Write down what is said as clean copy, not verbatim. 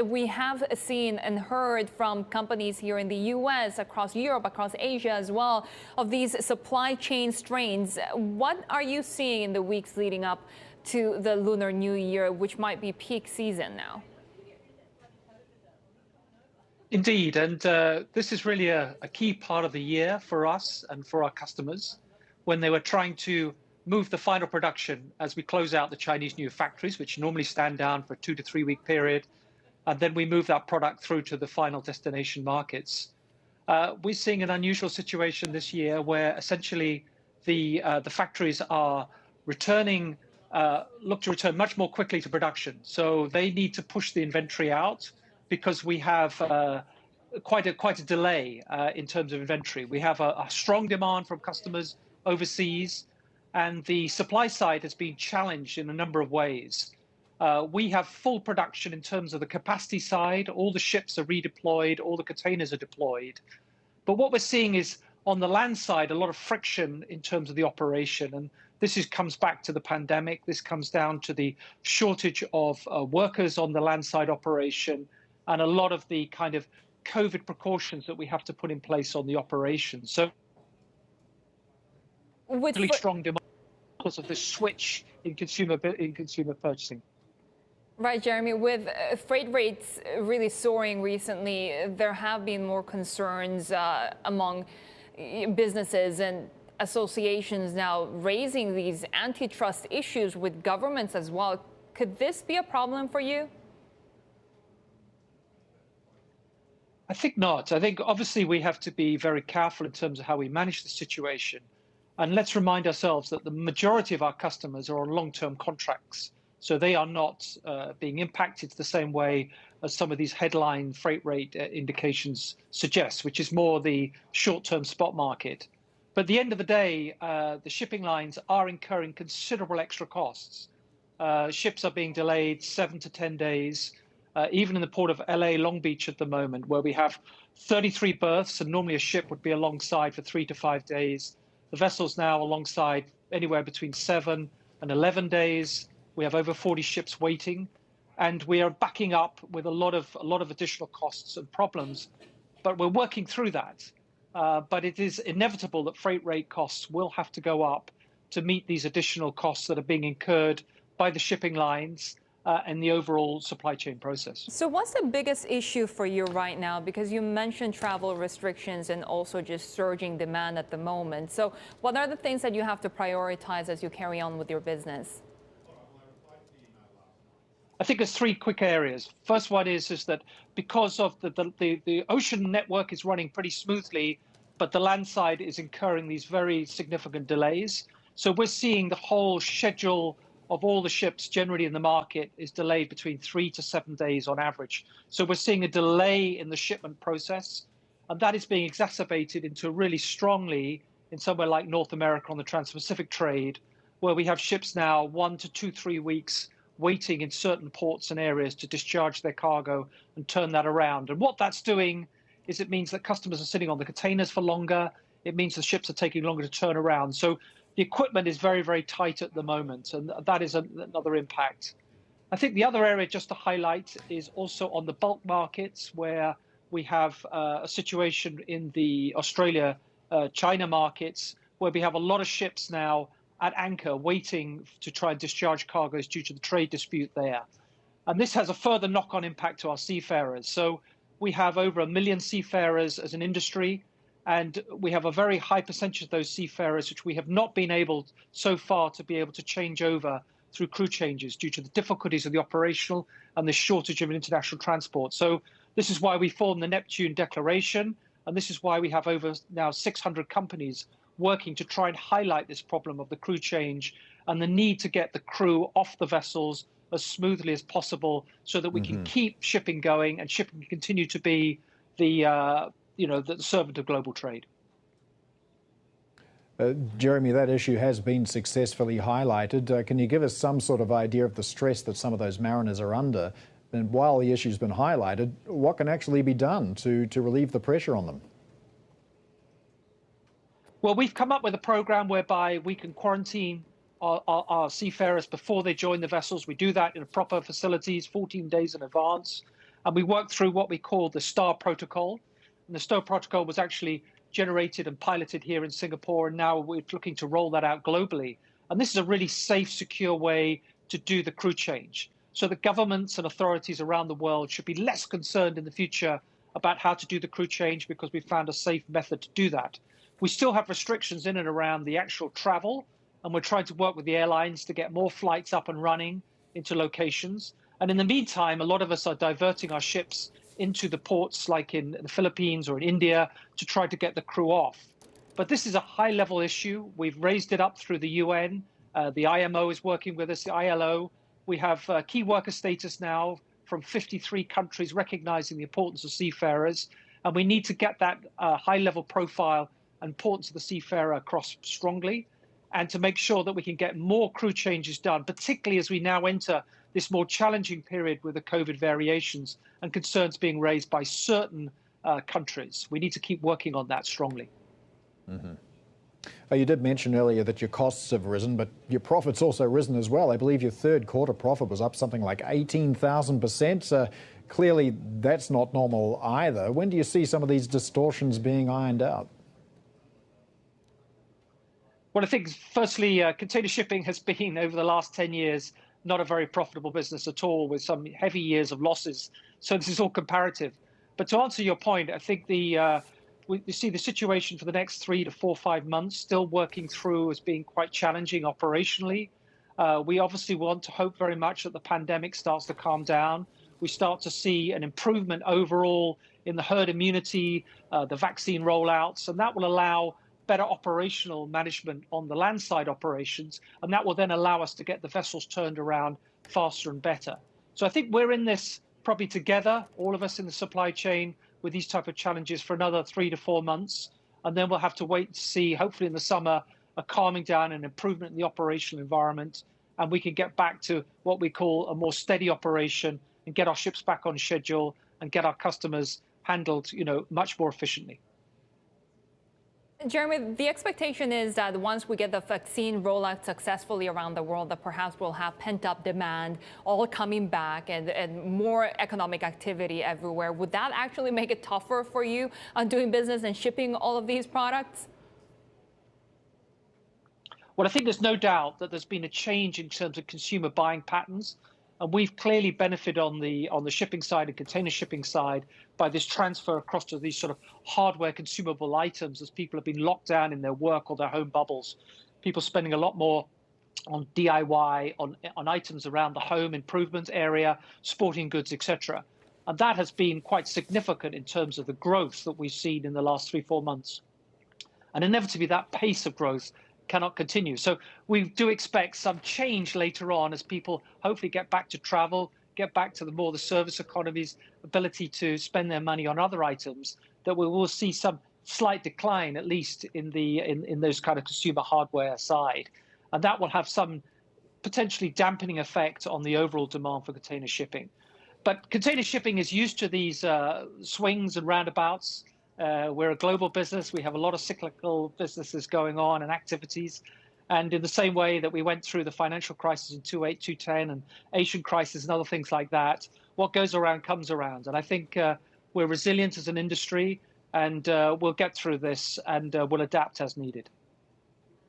we have seen and heard from companies here in the U.S., across Europe, across Asia as well, of these supply chain strains. What are you seeing in the weeks leading up to the Lunar New Year, which might be peak season now? Indeed, and this is really a key part of the year for us and for our customers when they were trying to move the final production as we close out the Chinese New Year factories, which normally stand down for a 2 to 3 week period. And then we move that product through to the final destination markets. We're seeing an unusual situation this year where essentially the factories are returning, look to return much more quickly to production. So they need to push the inventory out because we have quite a delay in terms of inventory. We have a strong demand from customers overseas, and the supply side has been challenged in a number of ways. We have full production in terms of the capacity side. All the ships are redeployed, all the containers are deployed. But what we're seeing is on the land side, a lot of friction in terms of the operation. And this comes back to the pandemic. This comes down to the shortage of workers on the land side operation and a lot of the kind of COVID precautions that we have to put in place on the operation. So really strong demand because of the switch in consumer purchasing. Right, Jeremy, with freight rates really soaring recently, there have been more concerns among businesses and associations now raising these antitrust issues with governments as well. Could this be a problem for you? I think not. I think obviously we have to be very careful in terms of how we manage the situation. And let's remind ourselves that the majority of our customers are on long-term contracts. So they are not being impacted the same way as some of these headline freight rate indications suggest, which is more the short-term spot market. But at the end of the day, the shipping lines are incurring considerable extra costs. Ships are being delayed 7 to 10 days, even in the port of LA Long Beach at the moment, where we have 33 berths, and normally a ship would be alongside for 3 to 5 days. The vessel's now alongside anywhere between 7 and 11 days. We have over 40 ships waiting, and we are backing up with a lot of additional costs and problems. But we're working through that. But it is inevitable that freight rate costs will have to go up to meet these additional costs that are being incurred by the shipping lines and the overall supply chain process. So what's the biggest issue for you right now? Because you mentioned travel restrictions and also just surging demand at the moment. So what are the things that you have to prioritize as you carry on with your business? I think there's 3 quick areas. First one is that because of the ocean network is running pretty smoothly, but the land side is incurring these very significant delays. So we're seeing the whole schedule of all the ships generally in the market is delayed between 3 to 7 days on average. So we're seeing a delay in the shipment process, and that is being exacerbated into really strongly in somewhere like North America on the Trans-Pacific trade, where we have ships now 1 to 2, 3 weeks waiting in certain ports and areas to discharge their cargo and turn that around. And what that's doing is it means that customers are sitting on the containers for longer. It means the ships are taking longer to turn around. So the equipment is very, very tight at the moment, and that is another impact. I think the other area just to highlight is also on the bulk markets, where we have a situation in the Australia, China markets, where we have a lot of ships now at anchor waiting to try and discharge cargoes due to the trade dispute there. And this has a further knock-on impact to our seafarers. So we have over 1 million seafarers as an industry, and we have a very high percentage of those seafarers which we have not been able so far to be able to change over through crew changes due to the difficulties of the operational and the shortage of international transport. So this is why we formed the Neptune Declaration, and this is why we have over now 600 companies working to try and highlight this problem of the crew change and the need to get the crew off the vessels as smoothly as possible so that we can keep shipping going and shipping can continue to be the servant of global trade. Jeremy, that issue has been successfully highlighted. Can you give us some sort of idea of the stress that some of those mariners are under? And while the issue's been highlighted, what can actually be done to relieve the pressure on them? Well, we've come up with a program whereby we can quarantine our seafarers before they join the vessels. We do that in proper facilities 14 days in advance. And we worked through what we call the STAR protocol. And the STAR protocol was actually generated and piloted here in Singapore, and now we're looking to roll that out globally. And this is a really safe, secure way to do the crew change, so that governments and authorities around the world should be less concerned in the future about how to do the crew change, because we found a safe method to do that. We still have restrictions in and around the actual travel, and we're trying to work with the airlines to get more flights up and running into locations. And in the meantime, a lot of us are diverting our ships into the ports like in the Philippines or in India to try to get the crew off. But this is a high-level issue. We've raised it up through the UN. The IMO is working with us, the ILO. We have key worker status now from 53 countries recognizing the importance of seafarers. And we need to get that high-level profile and importance of the seafarer across strongly, and to make sure that we can get more crew changes done, particularly as we now enter this more challenging period with the COVID variations and concerns being raised by certain countries. We need to keep working on that strongly. Mm-hmm. You did mention earlier that your costs have risen, but your profits also risen as well. I believe your third quarter profit was up something like 18,000%. Clearly, that's not normal either. When do you see some of these distortions being ironed out? Well, I think, firstly, container shipping has been, over the last 10 years, not a very profitable business at all, with some heavy years of losses. So this is all comparative. But to answer your point, I think we see the situation for the next 3 to 4, 5 months still working through as being quite challenging operationally. We obviously want to hope very much that the pandemic starts to calm down. We start to see an improvement overall in the herd immunity, the vaccine rollouts, and that will allow better operational management on the landside operations, and that will then allow us to get the vessels turned around faster and better. So I think we're in this probably together, all of us in the supply chain, with these type of challenges for another 3 to 4 months, and then we'll have to wait to see, hopefully in the summer, a calming down and improvement in the operational environment, and we can get back to what we call a more steady operation and get our ships back on schedule and get our customers handled, much more efficiently. Jeremy, the expectation is that once we get the vaccine rollout successfully around the world, that perhaps we'll have pent-up demand all coming back and more economic activity everywhere. Would that actually make it tougher for you on doing business and shipping all of these products? Well, I think there's no doubt that there's been a change in terms of consumer buying patterns. And we've clearly benefited on the shipping side and container shipping side by this transfer across to these sort of hardware consumable items as people have been locked down in their work or their home bubbles. People spending a lot more on DIY, on items around the home improvement area, sporting goods, etc. And that has been quite significant in terms of the growth that we've seen in the last 3, 4 months. And inevitably, that pace of growth cannot continue. So we do expect some change later on as people hopefully get back to travel, get back to the service economy's ability to spend their money on other items, that we will see some slight decline, at least in those kind of consumer hardware side. And that will have some potentially dampening effect on the overall demand for container shipping. But container shipping is used to these swings and roundabouts. We're a global business. We have a lot of cyclical businesses going on and activities. And in the same way that we went through the financial crisis in 2008, 2010 and Asian crisis and other things like that, what goes around comes around. And I think we're resilient as an industry, and we'll get through this, and we'll adapt as needed.